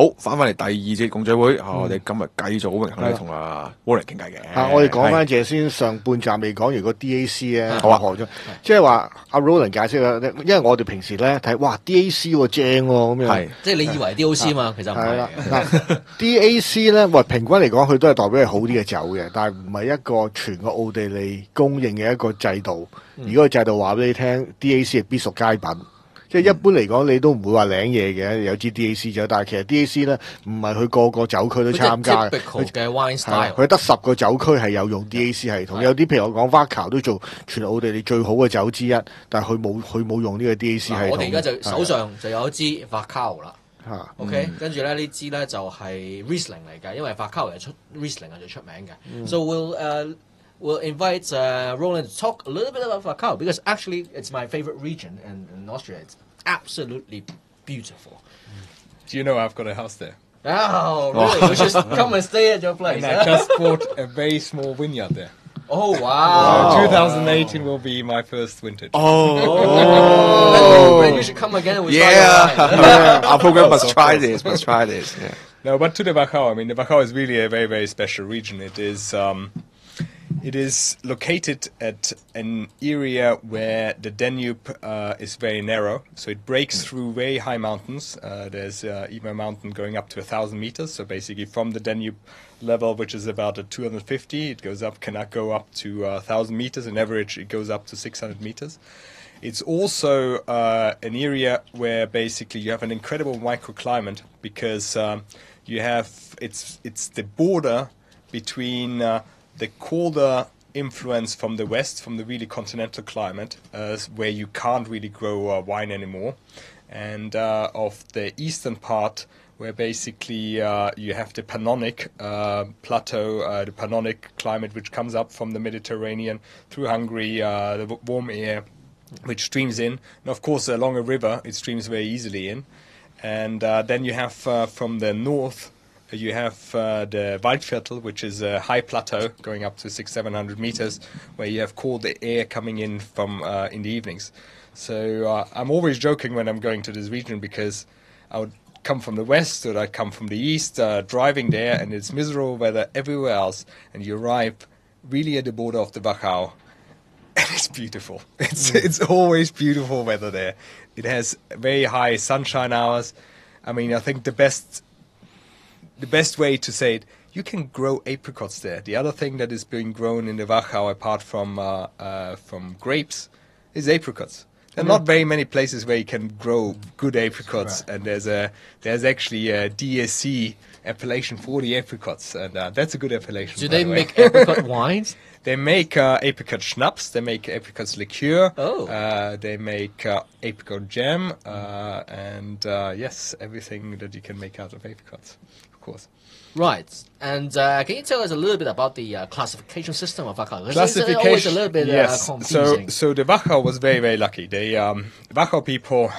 好，翻嚟第二節共聚會，我哋今日繼續好榮幸咧同阿 Roland 傾偈嘅。我哋講翻隻先，上半集未講完個 DAC 咧，好啊何咗，即係話阿 Roland 解釋啦，因為我哋平時咧睇，哇 DAC 喎正喎咁樣，係即係你以為 DOC 嘛，其實唔係啦。嗱 DAC 咧，喂平均嚟講，佢都係代表係好啲嘅酒嘅，但係唔係一個全個奧地利公認嘅一個制度。而嗰個制度話俾你聽，DAC 係必屬佳品。即係一般嚟講，你都唔會話領嘢嘅，有支 DAC 酒，但係其實 DAC 咧唔係佢個個酒區都參加嘅。佢嘅 wine style，佢得10個酒區係有用 DAC 系統，有啲譬如我講 Muksch 都做全奧地利最好嘅酒之一，但係佢冇用呢個 DAC 系統。我哋而家就手上就有一支 Veltliner 啦。OK，跟住咧呢支咧就係 Riesling 嚟嘅，因為 Veltliner 出 Riesling 係最出名嘅。So we'll invite Roland to talk a little bit about Veltliner because actually it's my favorite region in Austria. It's absolutely beautiful. Do you know I've got a house there? Oh, really? We should come and stay at your place. And I just bought a very small vineyard there. Oh, wow. So 2018 will be my first vintage. Then you should come again and we'll try your wine. Our program must try this. Yeah. No, but to the Wachau, I mean, the Wachau is really a very, very special region. It is located at an area where the Danube is very narrow, so it breaks through very high mountains. There's even a mountain going up to 1,000 meters, so basically from the Danube level, which is about 250, it cannot go up to 1,000 meters. On average, it goes up to 600 meters. It's also an area where basically you have an incredible microclimate because it's the border between the colder influence from the west, from the really continental climate, where you can't really grow wine anymore, and of the eastern part, where basically you have the Pannonic plateau, the Pannonic climate, which comes up from the Mediterranean through Hungary, the warm air, which streams in. And of course, along a river, it streams very easily in. And then you have from the north, you have the Waldviertel, which is a high plateau going up to 600-700 meters, where you have cold air coming in from in the evenings. So I'm always joking when I'm going to this region because I would come from the west or I come from the east, driving there, and it's miserable weather everywhere else, and you arrive really at the border of the Wachau, and it's beautiful. It's always beautiful weather there. It has very high sunshine hours. I mean, I think the best way to say it, you can grow apricots there. The other thing that is being grown in the Wachau, apart from grapes, is apricots. There are not very many places where you can grow good apricots, and there's actually a DSC appellation for the apricots, and that's a good appellation. Do they make apricot wines? They make apricot schnapps, they make apricot liqueur, Oh. they make apricot jam, and yes, everything that you can make out of apricots, of course. Right. And can you tell us a little bit about the classification system of Wachau? Classification, it's always a little bit yes. confusing. So the Wachau was very, very lucky. The Wachau people,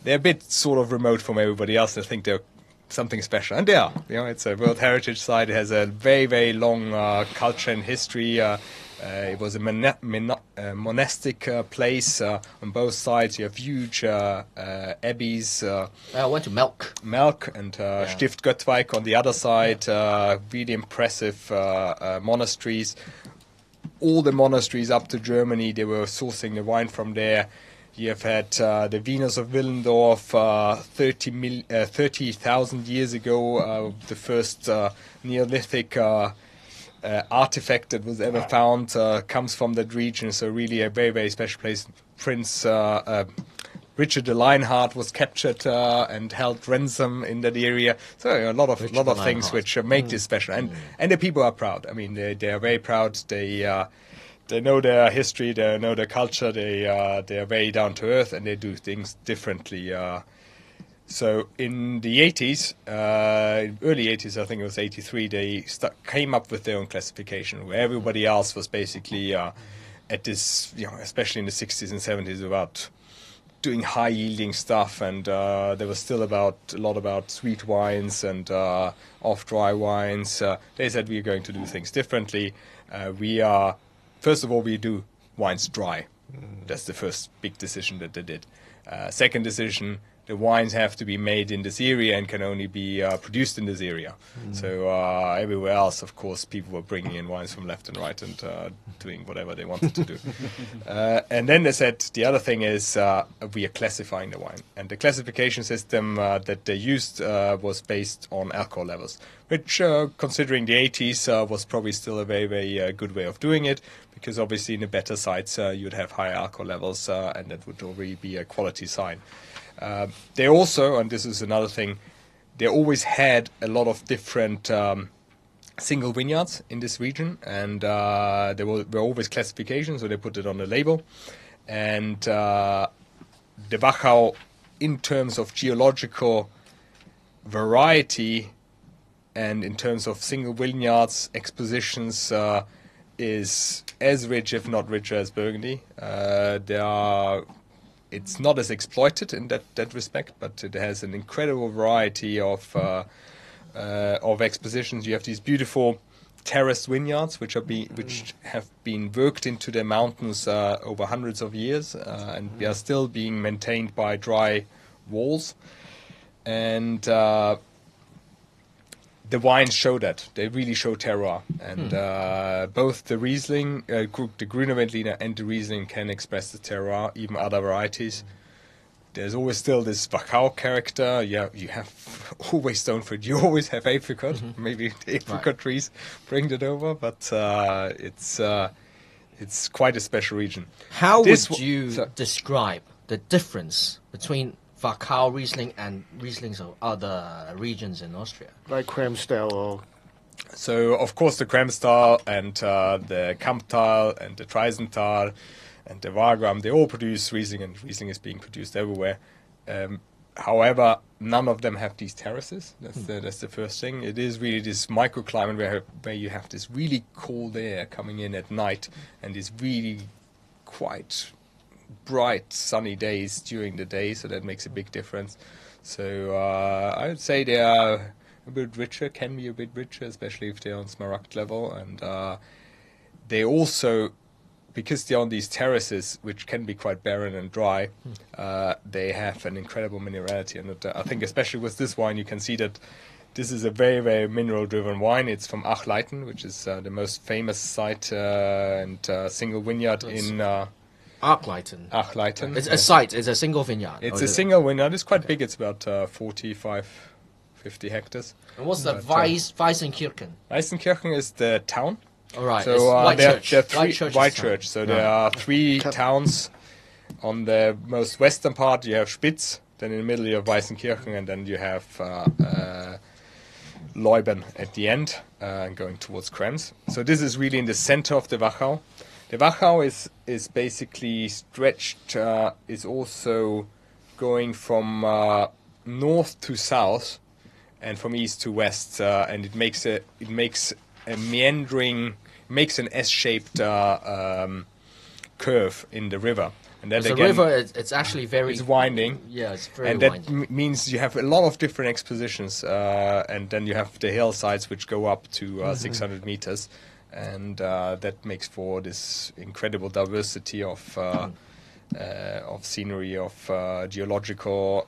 they're a bit sort of remote from everybody else. They think they're something special, and they are. You know, it's a World Heritage Site. It has a very, very long culture and history. It was a monastic place on both sides. You have huge abbeys. I went to Melk and Stift Göttweig on the other side. Really impressive monasteries. All the monasteries up to Germany, they were sourcing the wine from there. You have had the Wieners of Willendorf 30,000 years ago, the first Neolithic artifact that was ever found comes from that region. So really a very, very special place. Prince Richard the Lionheart was captured and held ransom in that area. So a lot of things which make this special. And the people are proud. I mean, they are very proud. They know their history, they know their culture, they are very down to earth, and they do things differently. So in the 80s, early 80s, I think it was 83, they came up with their own classification, where everybody else was basically at this, especially in the 60s and 70s, about doing high-yielding stuff, and there was still a lot about sweet wines and off-dry wines. They said we're going to do things differently. First of all, we do wines dry. That's the first big decision that they did. Second decision, the wines have to be made in this area and can only be produced in this area. So everywhere else, of course, people were bringing in wines from left and right and doing whatever they wanted to do. And then they said the other thing is we are classifying the wine. And the classification system that they used was based on alcohol levels, which, considering the 80s, was probably still a very, very good way of doing it, because obviously in the better sites you'd have higher alcohol levels, and that would already be a quality sign. They also, and this is another thing, they always had a lot of different single vineyards in this region, and there were always classifications, so they put it on the label. And the Wachau, in terms of geological variety and in terms of single vineyards, expositions, is as rich, if not richer, as Burgundy. It's not as exploited in that respect, but it has an incredible variety of expositions. You have these beautiful terraced vineyards, which have been worked into the mountains over hundreds of years, and they are still being maintained by dry walls. And the wines show that. They really show terroir. And both the Riesling, the Grüner Veltliner and the Riesling can express the terroir, even other varieties. There's always still this Wachau character. Yeah, you have always stone fruit. You always have apricot. Maybe the apricot trees bring it over, but it's quite a special region. How would you describe the difference between Wachau Riesling and Rieslings of other regions in Austria? Like Kremstal or... So, of course, the Kremstal and the Kamptal and the Treisental and the Wagram, they all produce Riesling, and Riesling is being produced everywhere. However, none of them have these terraces. That's the first thing. It is really this microclimate where you have this really cold air coming in at night and these really quite bright sunny days during the day, so that makes a big difference. So I would say they are a bit richer, can be a bit richer, especially if they're on Smaragd level. And they also, because they're on these terraces, which can be quite barren and dry, they have an incredible minerality. And I think especially with this wine, you can see that this is a very, very mineral-driven wine. It's from Achleiten, which is the most famous site and single vineyard in... Achleiten. It's a site. It's a single vineyard. It's a single vineyard. It's quite big. It's about 45, 50 hectares. And what's the Weißenkirchen? Weißenkirchen is the town. All right. So White Church. White Church. So there are three towns. On the most western part, you have Spitz. Then in the middle, you have Weißenkirchen, and then you have Leuben at the end, going towards Krems. So this is really in the center of the Wachau. The Wachau is basically stretched, is also going from north to south and from east to west, and it makes a meandering, makes an S-shaped curve in the river. And that the river, it's actually very... It's winding. Yeah, it's very and winding. That means you have a lot of different expositions, and then you have the hillsides which go up to 600 meters. And that makes for this incredible diversity of scenery, of geological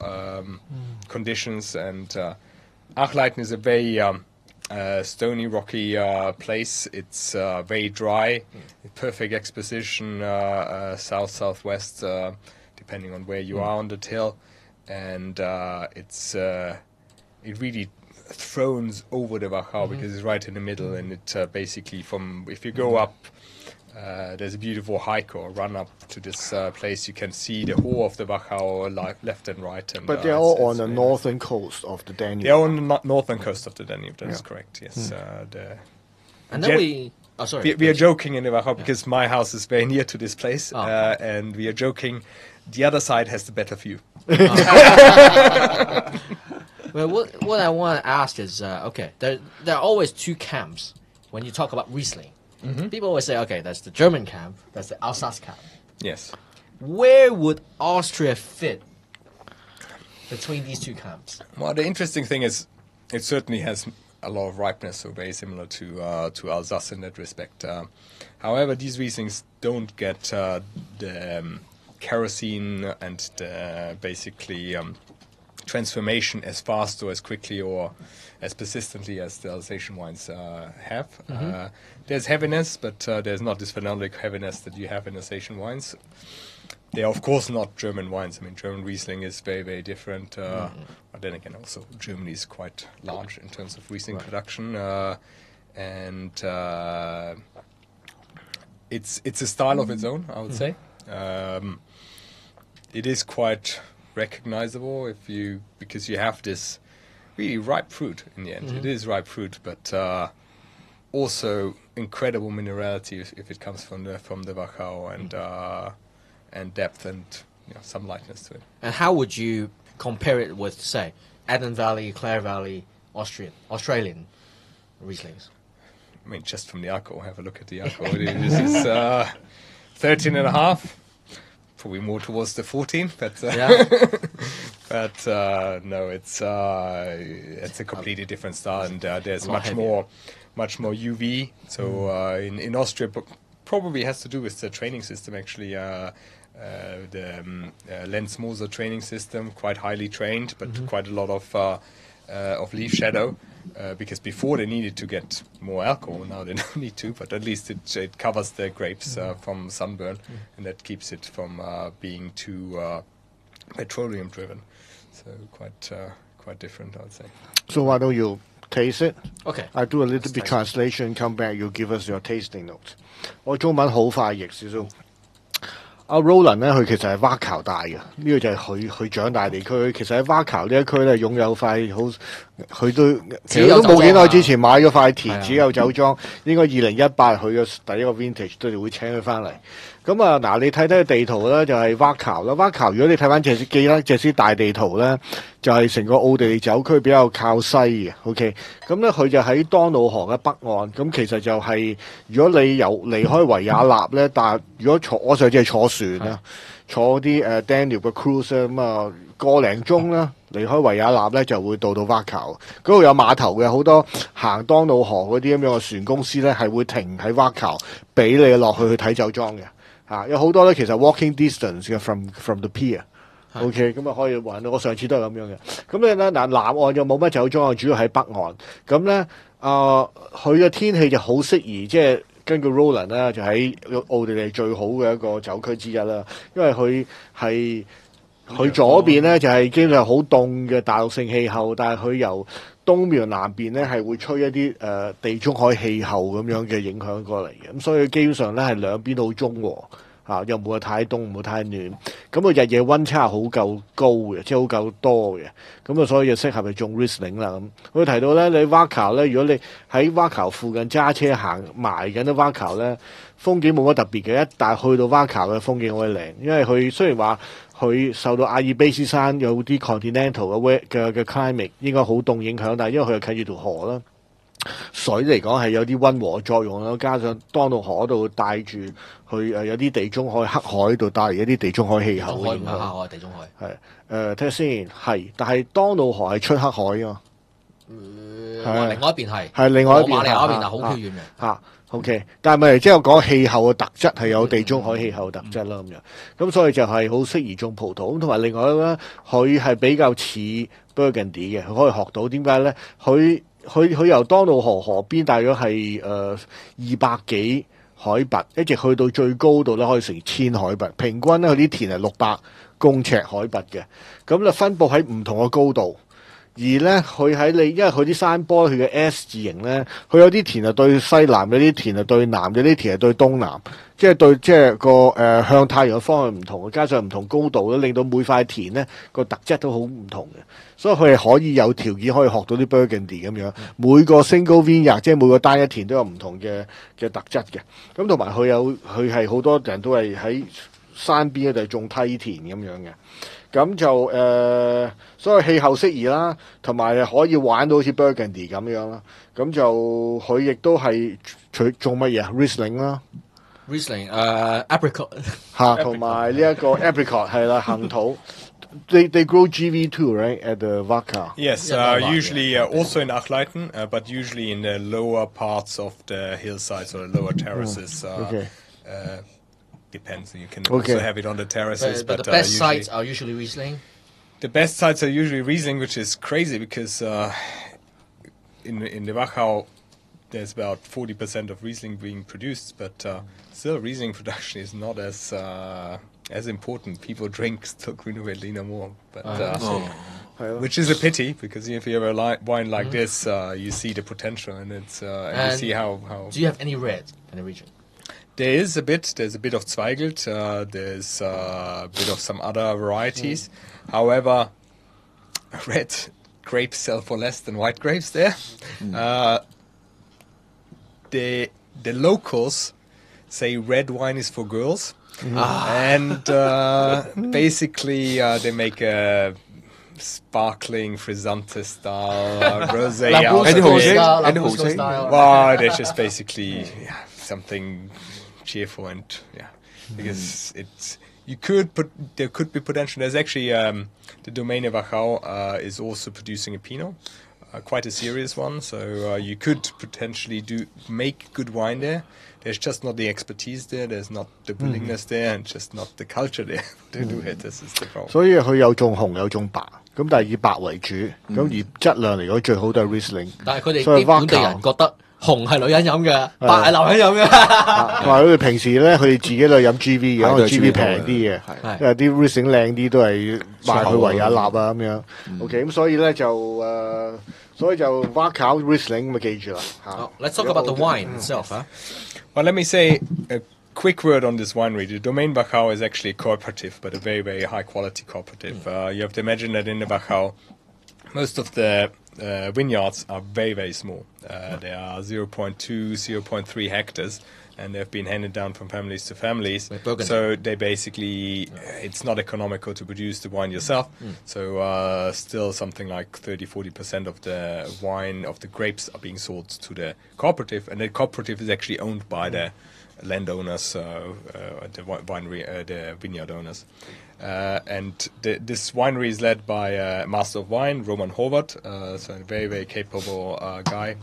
conditions. And Achleiten is a very stony, rocky place. It's very dry, perfect exposition, south-southwest, depending on where you are on the hill. And it really thrones over the Wachau because it's right in the middle, and it basically if you go up, there's a beautiful hike or run up to this place. You can see the whole of the Wachau left and right. And, but they're all on the northern coast of the Danube. They're on the northern coast of the Danube. That is correct. Yes. And then we are joking in the Wachau because my house is very near to this place, and we are joking. The other side has the better view. Well, what I want to ask is, okay, there are always two camps when you talk about Riesling. People always say, okay, that's the German camp, that's the Alsace camp. Yes. Where would Austria fit between these two camps? Well, the interesting thing is it certainly has a lot of ripeness, so very similar to Alsace in that respect. However, these Rieslings don't get the kerosene and basically transformation as fast or as quickly or as persistently as the Alsatian wines have. There's heaviness, but there's not this phenolic heaviness that you have in Alsatian wines. They are, of course, not German wines. I mean, German Riesling is very, very different. But then again, also, Germany is quite large in terms of Riesling production. And it's a style of its own, I would say. It is quite recognizable because you have this really ripe fruit in the end. It is ripe fruit, but also incredible minerality if it comes from the Wachau and depth and some lightness to it. And how would you compare it with, say, Aden Valley, Clare Valley, Australian Rieslings? I mean, just from the alcohol, have a look at the alcohol. This is 13.5. Probably more towards the 14, but but no, it's a completely different style, and there's much more UV. So in Austria, probably has to do with the training system. Actually, the Lenz Moser training system, quite highly trained, but quite a lot of leaf shadow. Because before they needed to get more alcohol, now they don't need to, but at least it covers the grapes from sunburn, and that keeps it from being too petroleum driven. So quite different, I would say. So why don't you taste it? Okay. I do a little bit translation, come back, you give us your tasting notes. 我中文好快譯少少。阿 Roland 咧，佢其實係 Wachau 大嘅，呢個就係佢長大地區。其實喺 Wachau 呢一區咧，擁有塊好，其實都冇幾耐之前買咗塊田，自己有酒莊。應該2018佢嘅第一個 vintage 都哋會請佢翻嚟。咁啊，嗱，你睇睇個地圖咧，就係 Wachau 啦。Wachau 如果你睇翻記得這支大地圖咧，就係成個奧地利酒區比較靠西嘅。OK， 咁咧佢就喺當努河嘅北岸。咁其實就係如果你離開維也納咧，但係如果我上次係坐船啦，坐啲Danube 嘅 cruise 咧，咁啊個零鐘啦，離開維也納咧就會到Wachau。嗰度有碼頭嘅，好多行當努河嗰啲咁樣嘅船公司咧係會停喺Wachau，俾你落去睇酒莊嘅。有好多咧，其實 walking distance 嘅 from the pier。OK， 咁啊可以玩到。我上次都係咁樣嘅。咁咧嗱，南岸就冇乜酒莊，主要喺北岸。咁咧佢嘅天氣就好適宜，即係根據 Roland 啦，就喺奧地利最好嘅一個酒區之一啦。因為佢左邊咧就係基本上好凍嘅大陸性氣候，但係佢由東邊南邊咧係會吹一啲地中海氣候咁樣嘅影響過嚟嘅，咁所以基本上咧係兩邊都好中和又唔會太凍唔會太暖，咁佢日夜溫差好夠高嘅，即係好夠多嘅，咁啊所以就適合去種 Riesling 啦咁。佢提到咧，你 Wachau 咧，如果你喺 Wachau 附近揸車行埋緊啲 Wachau 咧，風景冇乜特別嘅，但係去到 Wachau嘅風景好靚，因為佢雖然話佢受到阿爾卑斯山有啲 continental 嘅 climate 應該好凍影響，但係因為佢係近住條河啦，水嚟講係有啲溫和作用啦，加上當到河度帶住去有啲地中海黑海度帶嚟一啲地中海氣候嘅影響。地中海係睇下先係，但係當到河係出黑海啊嘛。另外一邊係另外一邊，馬利亞嗰邊係好飄遠嘅。OK， 但係咪即係講氣候嘅特質係有地中海氣候特質啦咁樣，咁所以就係好適宜種葡萄。咁同埋另外咧，佢係比較似 Burgundy 嘅，佢可以學到點解咧？佢由當努河邊大約係200幾海拔，一直去到最高度咧可以成1000海拔，平均咧佢啲田係600公尺海拔嘅，咁就分佈喺唔同嘅高度。而咧，佢喺因為佢啲山坡佢嘅 S 字形咧，佢有啲田係對西南，有啲田係對南，有啲田係對東南，即係個向太陽嘅方向唔同，加上唔同高度咧，令到每塊田咧個特質都好唔同嘅，所以佢係可以有條件可以學到啲 Burgundy 咁樣，每個 single vineyard 即係每個單一田都有唔同嘅特質嘅，咁同埋佢係好多人都係喺山邊就係種梯田咁樣嘅。咁就所以氣候適宜啦，同埋可以玩到好似 Burgundy 咁樣啦。咁就佢亦都係種乜嘢啊 ？Riesling 啦 ，Riesling apricot 同埋呢一個 apricot 係啦，杏桃。They grow GV too, right, at the Wachau? Yes, usually also in Achleiten, but usually in the lower parts of the hillsides or the lower terraces. Okay. Depends. You can also have it on the terraces, but the best sites are usually Riesling. The best sites are usually Riesling, which is crazy because in the Wachau there's about 40% of Riesling being produced, but still Riesling production is not as important. People drink still Grüner Veltliner more, but which is a pity because if you have a wine like this, you see the potential and it's and you see how. Do you have any red in the region? There is a bit. There's a bit of Zweigelt. There's a bit of some other varieties. However, red grapes sell for less than white grapes there. The locals say red wine is for girls, and basically they make a sparkling Frisante style rosé out of it. Well, they're just basically something cheerful and because there could be potential. There's actually the Domaine Wachau is also producing a Pinot. Quite a serious one, so you could potentially make good wine there. There's just not the expertise there, there's not the willingness there, and just not the culture there to do it. This is the problem. 所以佢有種紅有種白，咁但係以白為主，咁而質量嚟講最好都係 Riesling。但係佢哋啲本地人覺得紅係女人飲嘅，白係男人飲嘅。同埋佢哋平時咧，佢哋自己都係飲 GV 嘅，因為 GV 平啲嘅，因為啲 Riesling 靚啲都係賣佢維也納啊咁樣。OK， 咁所以咧就 Wachau Riesling 咪記住啦嚇。Let's talk about the wine itself, huh? Well, let me say a quick word on this winery. The Domaine Wachau is actually a cooperative, but a very, very high-quality cooperative. You have to imagine that in the Wachau, most of the vineyards are very, very small. They are 0.2, 0.3 hectares, and they've been handed down from families to families. So they basically, it's not economical to produce the wine yourself. So still something like 30-40% of the wine, of the grapes are being sold to the cooperative, and the cooperative is actually owned by the landowners, the vineyard owners. And this winery is led by a master of wine, Roman Horvath, so a very, very capable guy,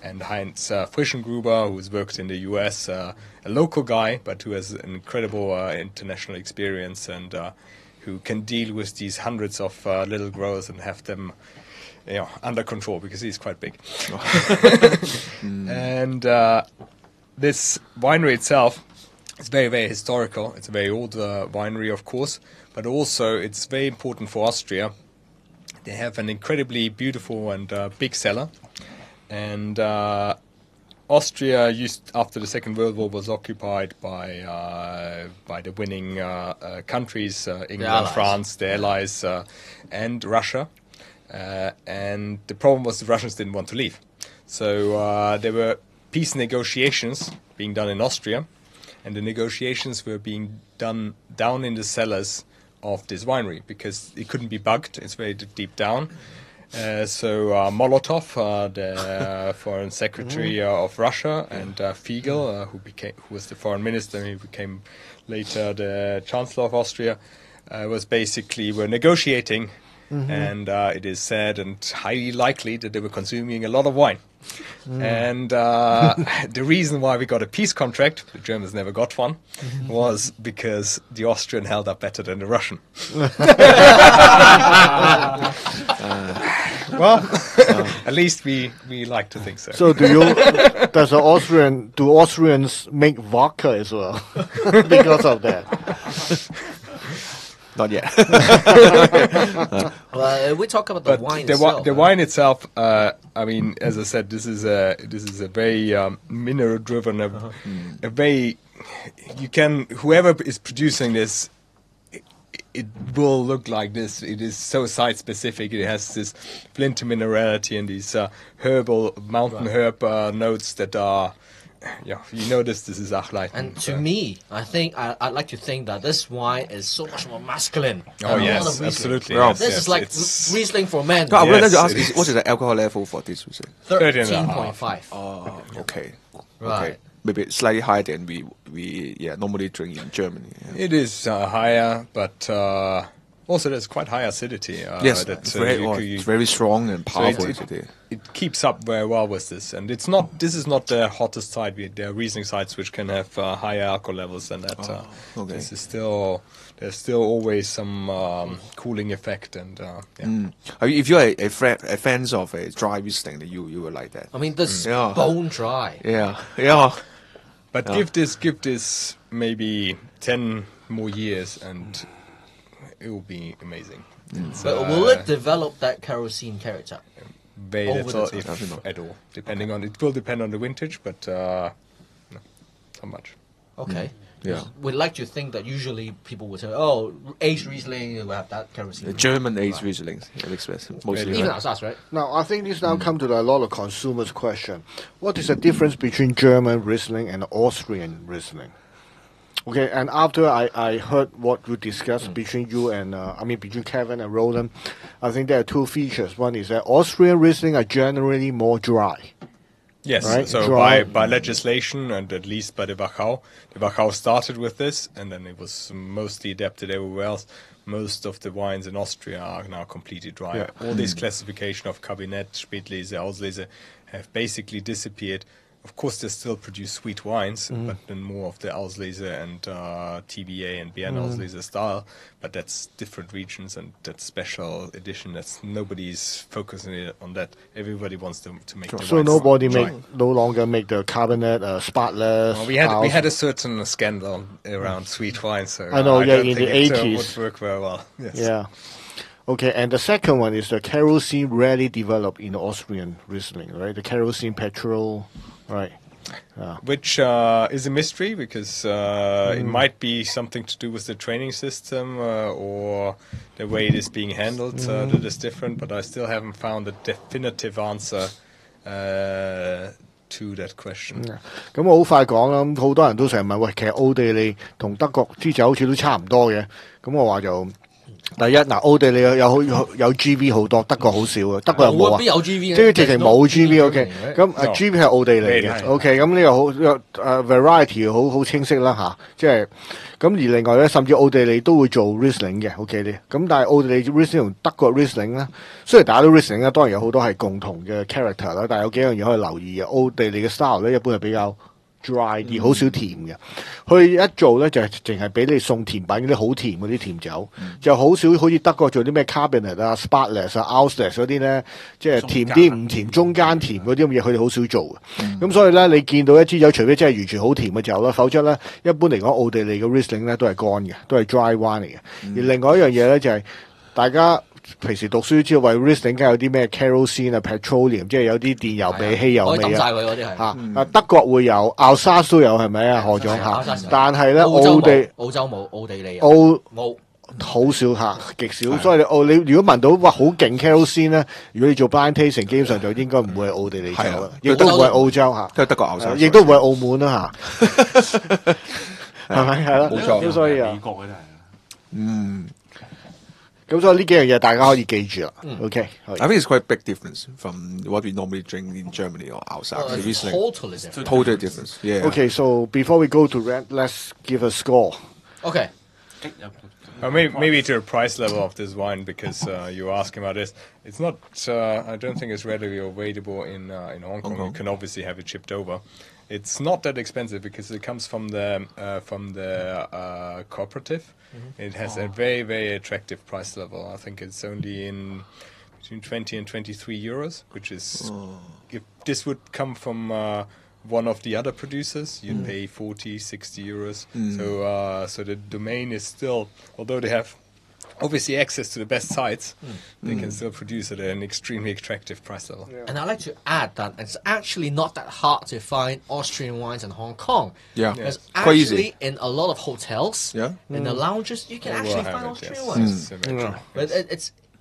and Heinz Frischengruber, who's worked in the US, a local guy, but who has an incredible international experience and who can deal with these hundreds of little growers and have them under control, because he's quite big. And this winery itself is very, very historical. It's a very old winery, of course, but also it's very important for Austria. They have an incredibly beautiful and big cellar. And Austria, after the Second World War, was occupied by the winning countries, England, France, the Allies, and Russia. And the problem was the Russians didn't want to leave. So there were peace negotiations being done in Austria, and the negotiations were being done down in the cellars of this winery because it couldn't be bugged. It's very deep down. So Molotov, the foreign secretary of Russia, and Fiegel, who was the foreign minister, he became later the chancellor of Austria, were negotiating. And it is said and highly likely that they were consuming a lot of wine. And the reason why we got a peace contract, the Germans never got one, was because the Austrian held up better than the Russian. Well, at least we like to think so. So do Austrians make vodka as well because of that? Not yet. Well, we talk about the wine itself. The wine itself, I mean, as I said, this is a very mineral-driven, a very, whoever is producing this, it will look like this. It is so site-specific. It has this flint minerality and these herbal, mountain herb notes that are... Yeah, you notice this is Achleit. And to me, I'd like to think that this wine is so much more masculine. Oh yes, absolutely. Yes, this is like Riesling for men. I wanted to ask, what is the alcohol level for this Riesling? 13.5. Oh, okay. Right. Okay. Maybe slightly higher than we normally drink in Germany. It is higher, but Also, there's quite high acidity. Yes, that, it's very strong and powerful. It keeps up very well with this, and it's not. This is not the hottest site. There are Riesling sites which can have higher alcohol levels than that. Okay. This is still. There's still always some cooling effect, and If you're a fans of a dry Riesling, you will like that. I mean, this bone dry. Yeah. But give this maybe 10 more years, and it will be amazing. But will it develop that kerosene character? Very Over little, the if at all. Depending on it will depend on the vintage, but no, not much. Okay. Yeah. We'd like to think that usually people would say, "Oh, aged Riesling will have that kerosene." The German aged Riesling, mostly. Even Alsace, right? Now, I think this now come to a lot of consumers' question. What is the difference between German Riesling and Austrian Riesling? Okay, and after I heard what you discussed between you and, between Kevin and Roland, I think there are two features. One is that Austrian Riesling are generally more dry. Yes, right? so by legislation, and at least by the Wachau started with this, and then it was mostly adapted everywhere else. Most of the wines in Austria are now completely dry. Yeah. All this classification of Kabinett, Spätlese, Auslese have basically disappeared. Of course, they still produce sweet wines, but then more of the Auslese and TBA and Vienna Auslese style. But that's different regions, and that's special edition. That's nobody's focusing on that. Everybody wants to make. The So wines nobody dry. no longer make the Cabernet, Spatless. Well, we had a certain scandal around sweet wine, so I know, I yeah, don't in think the it 80s. would work very well. Yes. Yeah. Okay, and the second one is the kerosene rarely developed in the Austrian Riesling, right? The kerosene petrol, right? Which is a mystery because it might be something to do with the training system or the way it is being handled that is different, but I still haven't found a definitive answer to that question. 咁我好快講啦，咁好多人都成日問，喂，其實奧地利同德國支酒好似都差唔多嘅，咁我話就第一嗱，奧地利有 GV 好多，德國好少嘅，德國有冇啊？邊有 GV 即係直情冇 GV，OK， 咁 No. GV 係奧地利嘅，OK，咁呢個好variety 好清晰啦嚇，即係咁而另外咧，甚至奧地利都會做 Riesling 嘅，OK 呢，咁但係奧地利 Riesling 同德國 Riesling 咧，雖然大家都 Riesling 咧，當然有好多係共同嘅 character 啦，但係有幾樣嘢可以留意嘅，奧地利嘅 style 咧一般係比較dry 啲，好少甜嘅。佢一做咧就係淨係俾你送甜品嗰啲好甜嗰啲甜酒，就好少好似德國做啲咩 Cabernet 啊、Spätlese 啊、Auslese 嗰啲咧，即係甜啲唔甜、中間甜嗰啲咁嘢，佢哋好少做嘅。咁所以咧，你見到一支酒，除非真係完全好甜嘅酒啦，否則咧一般嚟講，奧地利嘅 Riesling 咧都係乾嘅，都係 dry wine 嚟嘅。而另外一樣嘢咧就係大家平時讀書知道，為 Riesling 梗係有啲咩 kerosene 啊、petroleum， 即係有啲電油味、汽油味可以抌晒佢嗰啲係嚇。德國會有 Alsace 都有係咪啊？何總嚇？但係咧澳洲冇，奧地利冇。好少嚇，極少，所以你如果聞到哇好勁 kerosene 咧，如果你做 blind tasting， 基本上就應該唔會係奧地利酒啦，亦都唔會係澳洲嚇，都係德國牛手，亦都唔會係澳門啦嚇，係咪係咯？冇錯，咁所以美國嘅真係。咁所以呢幾樣嘢大家可以記住啦。OK， I think it's quite a big difference from what we normally drink in Germany or outside. Totally different. Totally different. Yeah. Okay, so before we go to rent, let's give a score. Okay. Maybe to the price level of this wine, because you were asking about this. It's not. I don't think it's readily available in Hong Kong. You can obviously have it shipped over. It's not that expensive because it comes from the cooperative. It has a very, very attractive price level. I think it's only in between 20 and 23 euros, which is if this would come from one of the other producers, you'd pay 40, 60 euros. So the domain is still, although they have obviously access to the best sites, they can still produce at an extremely attractive price level. And I'd like to add that it's actually not that hard to find Austrian wines in Hong Kong. Yeah. Because Quite easy. actually in a lot of hotels, in the lounges, you can actually find Austrian wines. But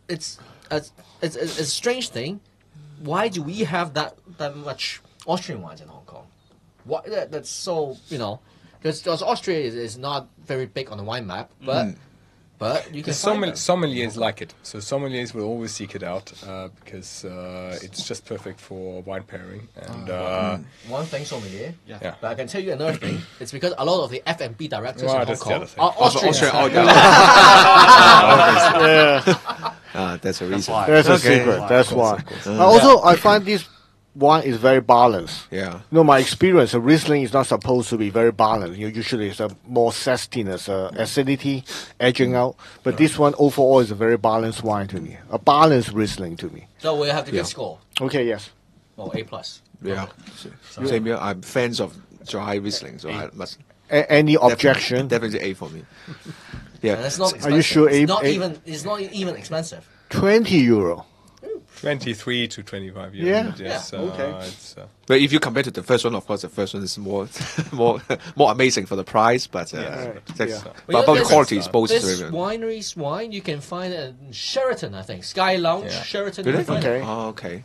it's a strange thing. Why do we have that much Austrian wines in Hong Kong? Why that's so, because Austria is not very big on the wine map, but But you can The find them. sommeliers like it. So sommeliers will always seek it out because it's just perfect for wine pairing. And One thing, sommelier. Yeah. But I can tell you another thing. It's because a lot of the F&B directors Well, in Hong that's the Kong other thing. are Austrians. That's a reason. That's a Okay. secret. That's why. course. Also, I find this wine is very balanced. Yeah. You know, my experience, a Riesling is not supposed to be very balanced. Usually it's a more zestiness, acidity, edging out. But this one overall is a very balanced wine to me. A balanced Riesling to me. So we have the Yeah. good score. Okay, yes. Oh, A+. Yeah. Same here. I'm fans of dry Riesling, so I must Any objection? definitely A for me. And Yeah. it's not Are expensive. you sure It's not A- even. It's not even expensive. 20 euro. 23 to 25 euros. Yeah. But yes, Yeah, okay. It's, But if you compare to the first one, of course, the first one is more more amazing for the price. But that's, Yeah. but about the quality is both This very winery's wine you can find it in Sheraton, I think. Sky Lounge, Yeah. Sheraton. Really? You can find Okay. it. Oh, okay.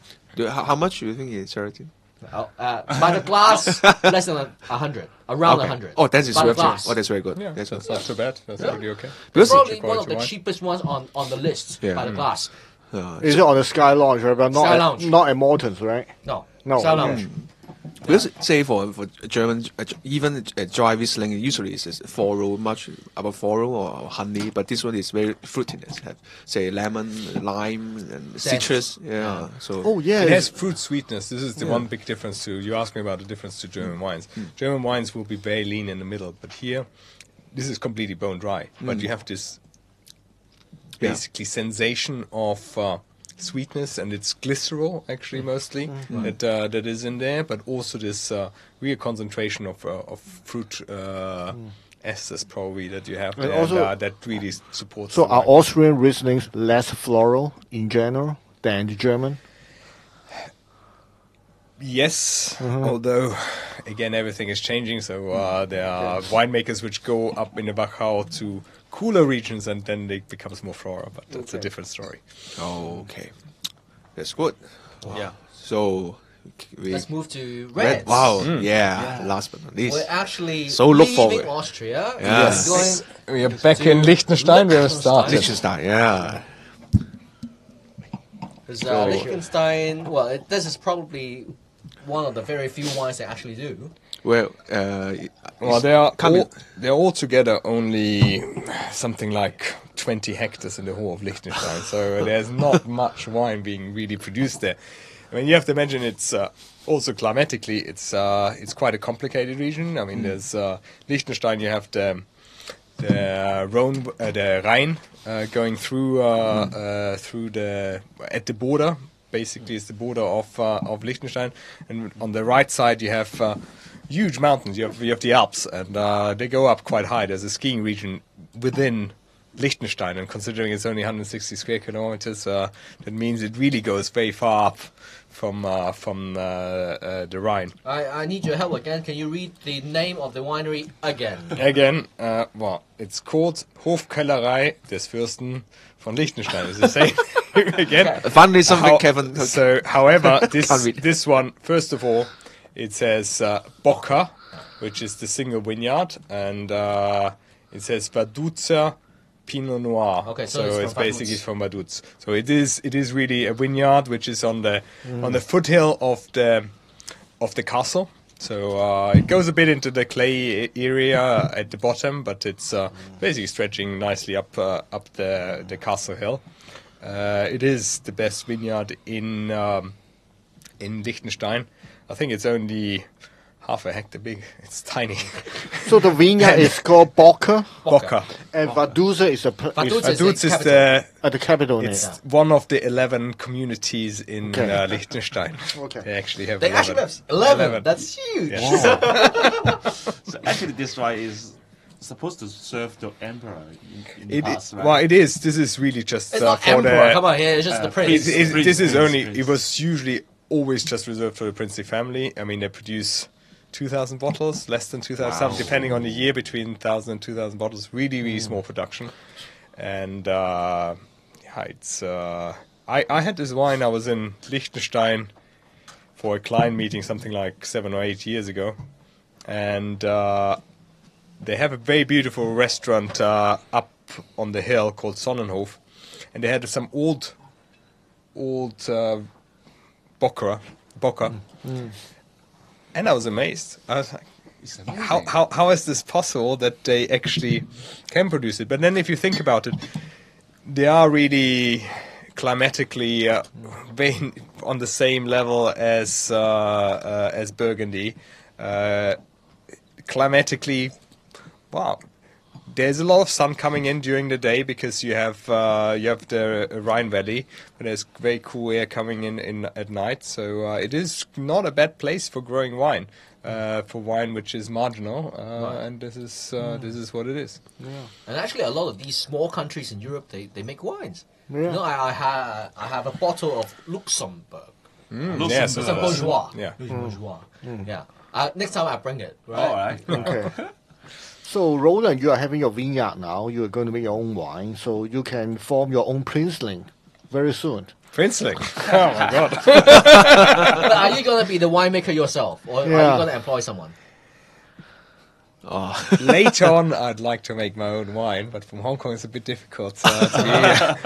How much do you think is charity? By the glass, less than 100, around Okay. 100. Oh, that is By the worth it. glass. Oh, that's very good. yeah, That's that's not so bad. That's really okay. Because Probably Quality one of the wine. cheapest ones on the list Yeah. by the glass. Is it on the Sky Lounge, right? But not Sky at, Lounge. not at Morton's, right? No, No, Sky okay. Lounge. because say for German, even dry Riesling usually is floral, much about floral or honey, but this one is very fruitiness. Have say lemon, lime, and Zest. citrus. Yeah. So Oh, yeah. It has it's- fruit sweetness. This is the one big difference to. You asked me about the difference to German wines. German wines will be very lean in the middle, but here, this is completely bone dry. But you have this basically sensation of sweetness, and it's glycerol actually mostly that is in there, but also this real concentration of fruit esters probably that you have And there, also- and that really supports. So the are wine. Austrian Rieslings less floral in general than the German? Yes, although again everything is changing. So there are winemakers which go up in the Wachau to cooler regions, and then they becomes more floral. But that's a different story. okay, that's good. Yeah. So we Let's move to red. reds. Wow. Yeah. Last but not least. We're actually So look leaving forward. Austria. Yes. We're going We are back in Liechtenstein. We have started. Liechtenstein. Yeah. because Liechtenstein. Well, this is probably one of the very few wines they actually do. Well, Well, they are coming. they're all together only something like 20 hectares in the whole of Liechtenstein. So there's not much wine being really produced there. I mean, you have to imagine it's also climatically it's quite a complicated region. I mean, there's Liechtenstein. You have the Rhone, the Rhine going through the at the border. Basically, it's the border of Liechtenstein, and on the right side you have huge mountains. You have the Alps, and they go up quite high. There's a skiing region within Liechtenstein, and considering it's only 160 square kilometers, that means it really goes very far up from the Rhine. I need your help again. Can you read the name of the winery again? Again, well, it's called Hofkellerei des Fürsten von Liechtenstein. It's the same again. finally something Kevin. However, Can't read. this one, first of all, it says Bocca, which is the single vineyard, and it says Vaduzzer Pinot Noir. Okay, so it's it's from basically Vaduz. from Vaduz. So it is really a vineyard which is on the foothill of the castle. So it goes a bit into the clay area at the bottom, but it's basically stretching nicely up the castle hill. It is the best vineyard in Liechtenstein. I think it's only half a hectare big. It's tiny. So the vineyard is called Bocca, Bocca. and Vaduz is Vaduz is Vaduz is capital. the capital name. it's one of the 11 communities in Okay. Liechtenstein. Okay. They actually have They 11. actually have 11. 11. That's huge. So actually, this wine is supposed to serve the emperor in the It past, is, right? well, it is. This is really just It's not for emperor. the. Come on, here it's just the prince. This is Prince, only. Prince. It was usually always just reserved for the princely family. I mean, they produce 2,000 bottles, less than 2,000, some depending on the year, between 1,000 and 2,000 bottles. Really, really small production, and yeah, it's. I had this wine. I was in Liechtenstein for a client meeting, something like 7 or 8 years ago, and they have a very beautiful restaurant up on the hill called Sonnenhof, and they had some old Bocker, and I was amazed. I was like, how is this possible that they actually can produce it? But then if you think about it, they are really climatically on the same level as Burgundy. Climatically, wow. There's a lot of sun coming in during the day because you have the Rhine Valley, but there's very cool air coming in at night. So it is not a bad place for growing wine, for wine which is marginal, and this is what it is. Yeah. And actually, a lot of these small countries in Europe, they make wines. Yeah. You know, I have a bottle of Luxembourg. Yes, It's a bourgeois. Yeah. Bourgeois. Yeah. Next time I bring it. Right? All right. Okay. So, Roland, you are having your vineyard now. You are going to make your own wine, so you can form your own Riesling very soon. Riesling. Oh my God. But are you going to be the winemaker yourself, or are you going to employ someone? Later on, I'd like to make my own wine, but from Hong Kong it's a bit difficult. I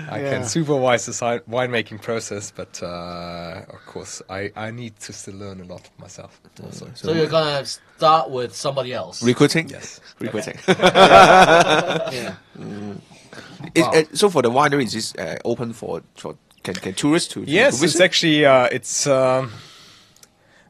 can supervise the winemaking process, but of course I need to still learn a lot myself. Also. So you're going to start with somebody else? Recruiting? Yes. Recruiting. Yeah. Wow. So for the winery, is this open for can tourists to Yes, visit? it's actually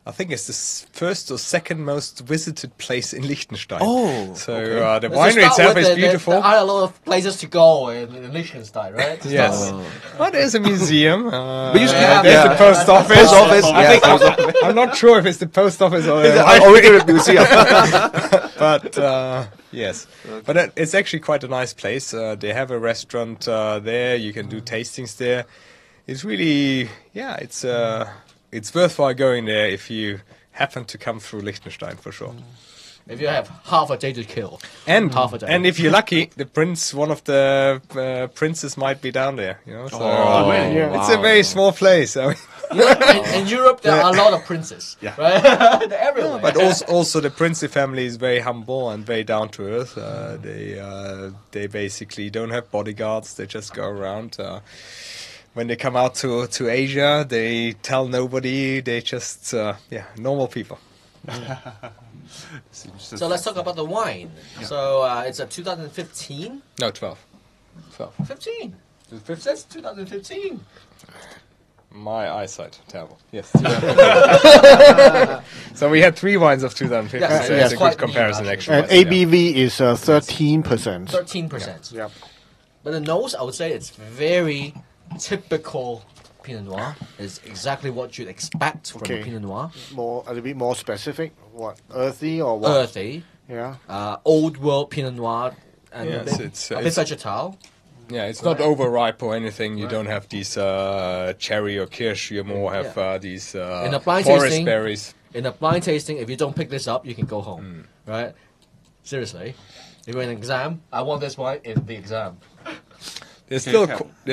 I think it's the first or second most visited place in Liechtenstein. Oh, so okay. the winery itself is beautiful. There are a lot of places to go in Liechtenstein, right? Yes. Well, there's a museum. But there's the post office. Post office. I'm not sure if it's the post office or the Original museum. but yes. But it's actually quite a nice place. They have a restaurant there. You can do tastings there. It's really, it's worthwhile going there if you happen to come through Liechtenstein, for sure. If you have half a day to kill. And half a day. and if you're lucky, one of the princes might be down there. You know, so really? it's a very small place. I mean, You know, in Europe, there are a lot of princes. Yeah. Right? They're everywhere. but also the Princey family is very humble and very down to earth. They basically don't have bodyguards. They just go around. When they come out to Asia, they tell nobody. They just normal people. So let's talk about the wine. Yeah. So it's a 2015? No, 12. 15. That's 2015. My eyesight, terrible. Yes. So we had 3 wines of 2015. Yes, so yes. it's a good comparison, actually. And ABV is 13%. 13%. Yeah. But the nose, I would say it's very typical Pinot Noir. It's exactly what you'd expect from a Pinot Noir. A little bit more specific. What, earthy or what? Earthy. Yeah. Old world Pinot Noir. And Yes, a bit it's vegetal. Yeah, it's not overripe or anything. You don't have these cherry or kirsch. You more have these In a blind forest tasting, berries. In a blind tasting, if you don't pick this up, you can go home. Right? Seriously. If you're in an exam, I want this wine in the exam. There's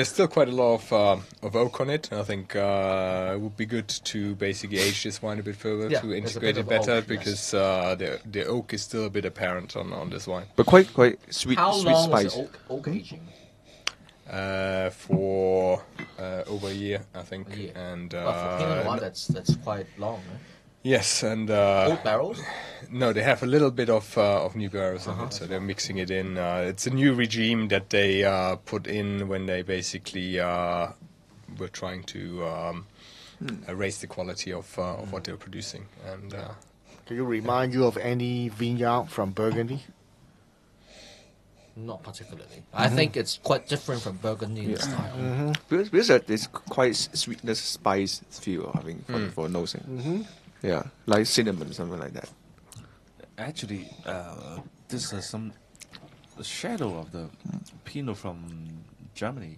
still quite a lot of oak on it. I think it would be good to basically age this wine a bit further to integrate it better because the oak is still a bit apparent on this wine. But quite sweet, How sweet long spice. is oak aging? For over a year, I think. A year. And But for Pinot Noir, that's quite long. Right? yes, and Old barrels? no, they have a little bit of new barrels in it, so they're mixing it in. It's a new regime that they put in when they basically were trying to raise the quality of what they're producing. And Can you remind you of any vineyard from Burgundy? Not particularly. I think it's quite different from Burgundy in style. Because it's quite sweetness, spice feel, I think, for nosing. Yeah, like cinnamon, something like that. Actually, this is some shadow of the Pinot from Germany.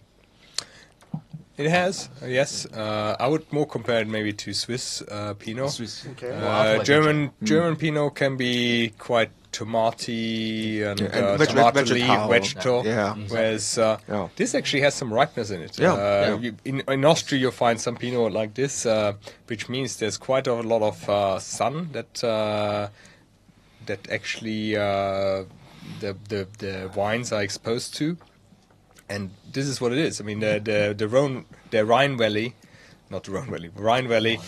it has, yes. I would more compare it maybe to Swiss Pinot. Swiss. Okay. German Pinot can be quite tomaty and vegetal. vegetal. Yeah. Whereas this actually has some ripeness in it. Yeah. In Austria, you'll find some Pinot like this, which means there's quite a lot of sun that actually the wines are exposed to, and this is what it is. I mean, the Rhine Valley, not the Rhone Valley, Rhine Valley.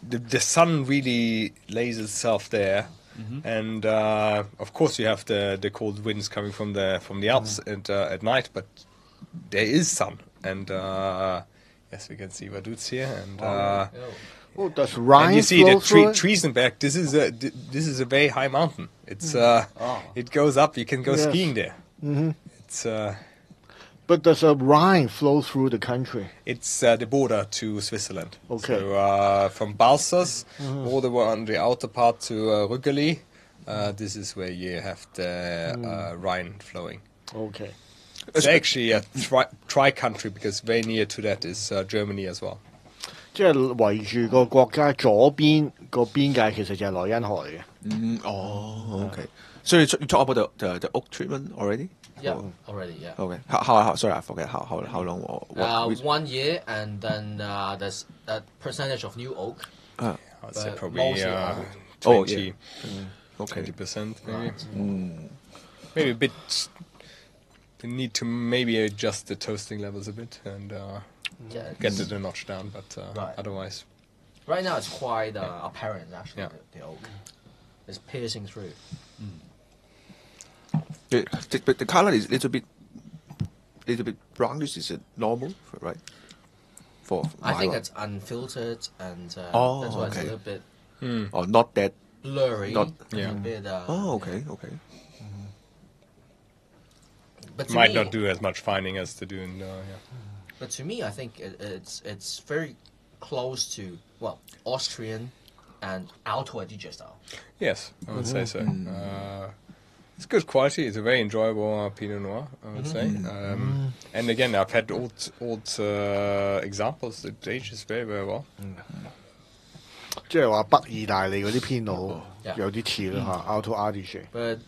The sun really lays itself there, and of course you have the cold winds coming from the Alps at night, but there is sun, and yes, we can see Vaduz here, and does Rhine and you see flow the through it? Triesenberg. This is a very high mountain. It's it goes up. You can go skiing there. It's But does a Rhine flow through the country? It's the border to Switzerland. Okay. So from Balsas all the way on the outer part to Rüggeli, this is where you have the Rhine flowing. Okay. It's actually a tri-country because very near to that is Germany as well. 即係圍住個國家左邊個邊界其實就係萊茵河嚟嘅。Okay. So you talk about the oak treatment already? Yeah, already, yeah. Okay. How sorry, I forget how long or 1 year, and then there's a percentage of new oak. I would say But probably mostly old. 20, okay. 20% maybe. Maybe a bit. You need to maybe adjust the toasting levels a bit and Yeah, get the notch down, but Right. otherwise. right now it's quite apparent actually, Yeah. the oak. It's piercing through. But the color is little bit brownish. Is it normal, right? For I think Myra? it's unfiltered, and that's why it's a okay. little bit or not that. blurry. Yeah. A bit, Okay. But to Might me, not do as much finding as to do in But to me, I think it's very close to Austrian and Alto Adige style. Yes, I would say so. It's good quality. It's a very enjoyable Pinot Noir, I would say. And again, I've had old examples that ages very, very well. 即係話北意大利嗰啲偏路 Yeah. 有啲似啦嚇 ，Alto Adige。 But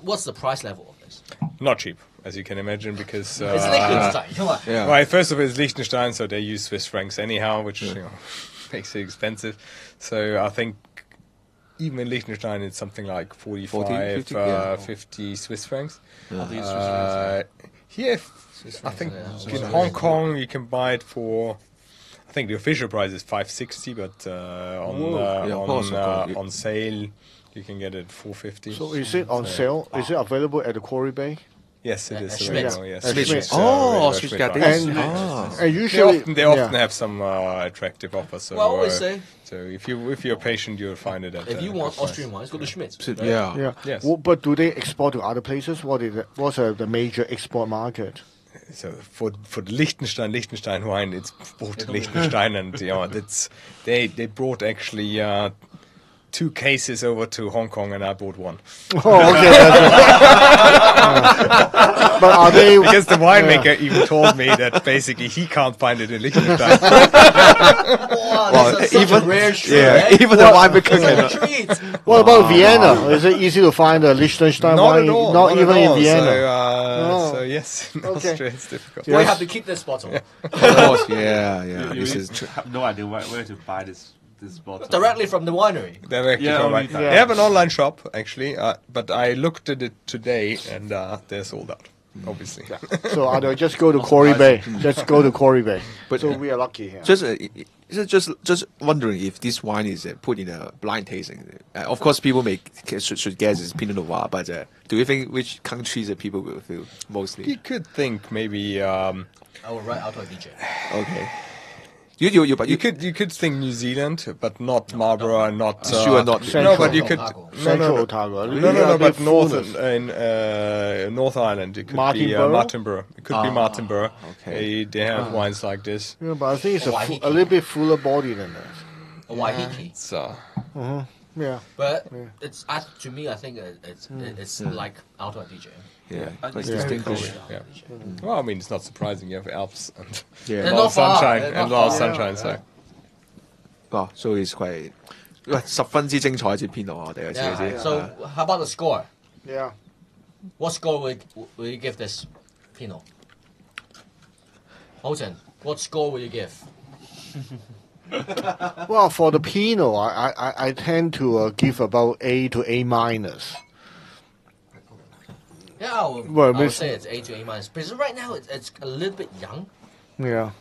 what's the price level of this? Not cheap, as you can imagine, because It's Liechtenstein. Come on. Yeah. right, first of all, it's Liechtenstein, so they use Swiss francs anyhow, which makes it expensive. So I think even in Liechtenstein, it's something like 45, 50, yeah. 50 Swiss francs. These Here, I think in Hong Kong, you can buy it for. I think the official price is 560, but on sale, you can get it 450. So is it on sale? Is it available at the Quarry Bay? Yes, it is Schmidt. available. Yes, Schmidt. Schmidt Schmidt got wines. this. And usually They often have some attractive offers. So, Well, I always say, so if you're patient, you'll find it at. if you want good price. Austrian wines, go to Schmidt. right? Yeah. Yes. Well, but do they export to other places? What's the major export market? So for the Liechtenstein wine, it's bought in Liechtenstein, and that's they brought actually 2 cases over to Hong Kong, and I bought 1. Oh, okay. But are they? Because the winemaker even told me that basically he can't find it in Liechtenstein. Wow, that's such a rare treat. Even the winemaker cannot. Treat. What about Vienna? Is it easy to find a Liechtenstein Not wine? at all. Not at even in all. Vienna. So yes, in Okay. Austria it's difficult. We have to keep this bottle. Of course, yeah. You This is have no idea where to buy this bottle. Directly from the winery. Directly Yeah, from only- They have an online shop actually, but I looked at it today, and they're sold out. Obviously. So I'll just go to Quarry Bay. Just go to Quarry Bay. But- So we are lucky here. just wondering if this wine is put in a blind tasting. Of course, people should guess it's Pinot Noir, but do you think which countries that people will feel mostly? You could think maybe I will write Alto Adige. Okay. You could think New Zealand, but not Marlborough, and not Sure, not- no, but you could Otago. Central no, Otago. no, but fullness. North Island. It could be Martinborough? Martinborough. It could be Martinborough. okay. They have wines like this. Yeah, but I think it's Waiheke. a little bit fuller body than that. A Waiheke. It's Yeah. But it's to me, I think it's like Alto Adige. Yeah, I quite think- distinguished. yeah. Well, I mean, it's not surprising. You have Alps and Yeah. They're a lot not of far. sunshine They're and a not lot of far. sunshine. So Oh, so it's quite 十分之精彩支篇我哋嘅知唔 Yeah. 知 So how about the score? Yeah. What score will you give this Pinot? Houghton, what score will you give? Well, for the Pinot, I tend to give about A to A minus. Yeah, I would say it's A to A minus because right now it's a little bit young. Yeah.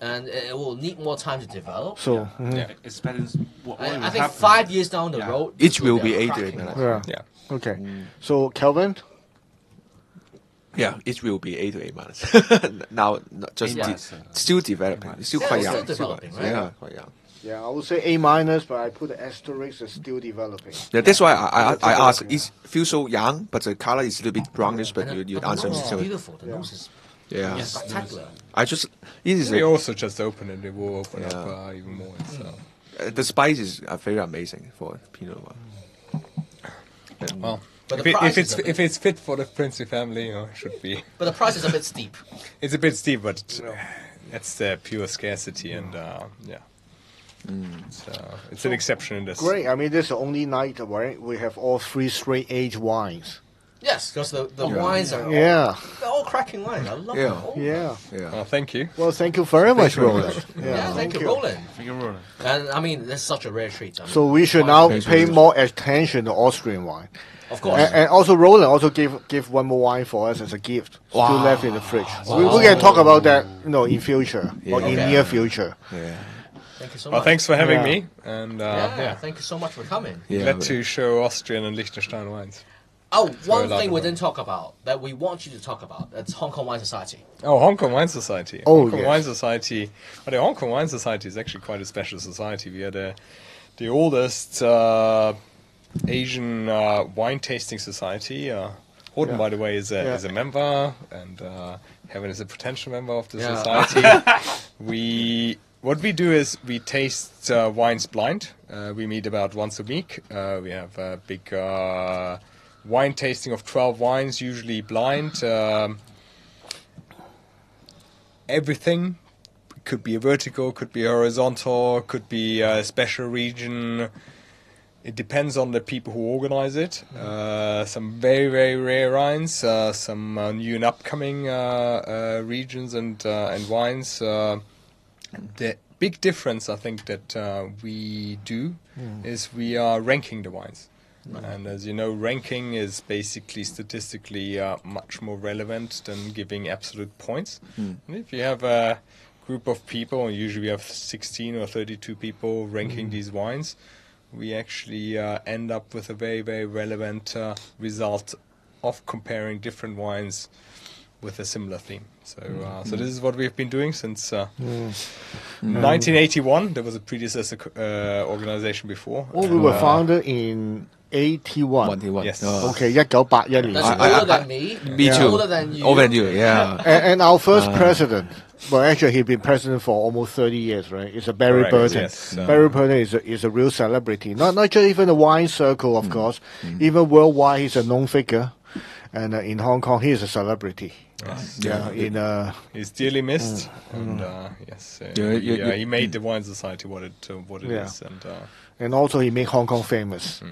And it will need more time to develop. So It's better. I think 5 years down the road, Each will be 8 to 8 minutes. yeah. Okay. So Kelvin. Yeah, it will be 8 to 8 months. Now, just still developing. It's still quite young. Still developing, right? Yeah, quite young. Yeah, I would say A minus, but I put the asterisk as still developing. Yeah, that's why I asked. It feels so young, but the color is a little bit brownish. But you answer me. It's beautiful. The nose is spectacular. I just it is We also just open it. It will open up even more. So. the spices are very amazing for Pinot Noir. Well, But the price is if it's fit for the Princey family, it should be. But the price is a bit steep. It's a bit steep, but that's the pure scarcity, and it's an exception in this. Great. I mean, this is the only night where we have all 3 straight age wines. Yes, because the wines are Yeah. they're all cracking wines. I love them all. Yeah. Well, thank you. Well, thank you very much, Roland. Yeah, thank you, Roland. Thank you, Roland. And I mean, that's such a rare treat. I mean, So we should now pay more attention to Austrian wine. of course. And also, Roland also give one more wine for us as a gift. Still left in the fridge. We can talk about that, in future or in near future. Yeah. Thank you so Well, much. thanks for having Yeah. me, and Thank you so much for coming. glad to show Austrian and Liechtenstein wines. Oh, one very thing we loud. didn't talk about that we want you to talk about. That's Hong Kong Wine Society. Oh, Hong Kong Wine Society. Oh, Hong Kong yes. Wine Society. Well, the Hong Kong Wine Society is actually quite a special society. We are the oldest Asian wine tasting society. Houghton, by the way, is a member, and Heaven is a potential member of the society. What we do is we taste wines blind. We meet about once a week. We have a big wine tasting of 12 wines, usually blind. Everything could be a vertical, could be a horizontal, could be a special region. It depends on the people who organize it. Some very, very rare wines, some new and upcoming regions and wines. The big difference, I think, that we do is we are ranking the wines. And as you know, ranking is basically statistically much more relevant than giving absolute points. And if you have a group of people, and usually we have 16 or 32 people ranking these wines, we actually end up with a very, very relevant result of comparing different wines with a similar theme. So this is what we've been doing since 1981. There was a predecessor organization before. Oh, we were founded in 81. Yes. Okay, 1981年. That's older than me. Me too. Older than you. Older than you, yeah. And our first president, well, actually, he's been president for almost 30 years, right? It's a Barry Correct, Burton. yes. Barry Burton is a real celebrity. Not just even the wine circle, of course. Even worldwide, he's a known figure. And in Hong Kong, he is a celebrity. Yes. He's dearly missed, and yes, he made the wine society what it is, and also he made Hong Kong famous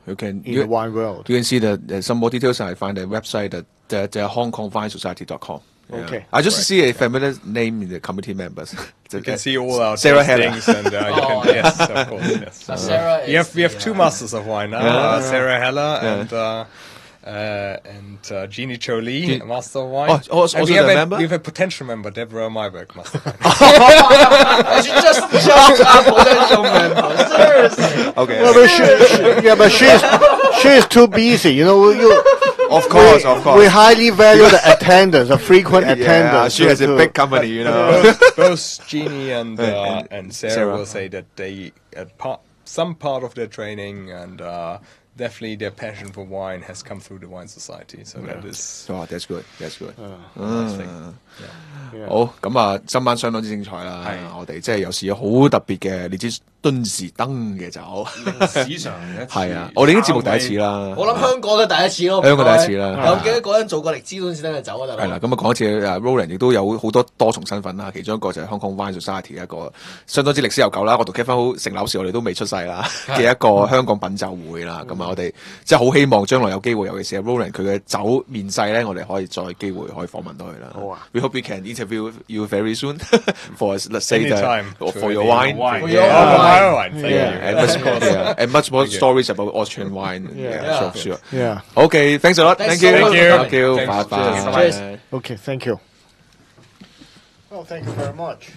You can in the wine world. You can see some more details. I find the website that HongKongWineSociety.com. Yeah. Okay. I just see a familiar name in the committee members. You can see all our Sarah tastings, and you can, yes, of course, yes. Sarah We have two masters of wine now, Sarah Heller and Jeannie Cho Lee, master of wine. Also and the member? we have a potential member, Deborah Myberg, master of wine. She just a potential member. Seriously. Okay. Well, but she is too busy. Of course. We highly value the attendance, the frequent Yeah, attendance. she has a big company, Both Jeannie and Sarah Sarah. will say that they some part of their training and definitely their passion for wine has come through the wine society. So that is Oh, that's good. That's good. nice thing. 好，咁啊，今晚相當之精彩啦！我哋即係有試咗好特別嘅列支敦士登嘅酒，史上一次係啊，我哋已經節目第一次啦。我諗香港都第一次咯。香港第一次啦有記得嗰陣做過力支敦士登嘅酒啊，大佬。係啦，咁啊講一次Roland 亦都有好多多重身份啦，其中一個就係 Hong Kong Wine Society 一個相當之歷史悠久啦。我同 Kevin 好成樓時我哋都未出世啦嘅一個香港品酒會啦。咁啊，我哋即係好希望將來有機會，尤其是 Roland 佢嘅酒面世咧，我哋可以再機會可以訪問到佢啦。好啊 We hope we can interview you very soon for let's say Anytime. for your wine. For your wine. Empire wine. Thank Yeah. you. And much, Of course. and much more Thank you. stories about Austrian wine. Yeah. Sure. Yeah. Okay, thanks a lot. Thanks Thank you. so much. Thank you. Thanks. Bye bye. Cheers. Okay, thank you. Oh, thank you very much.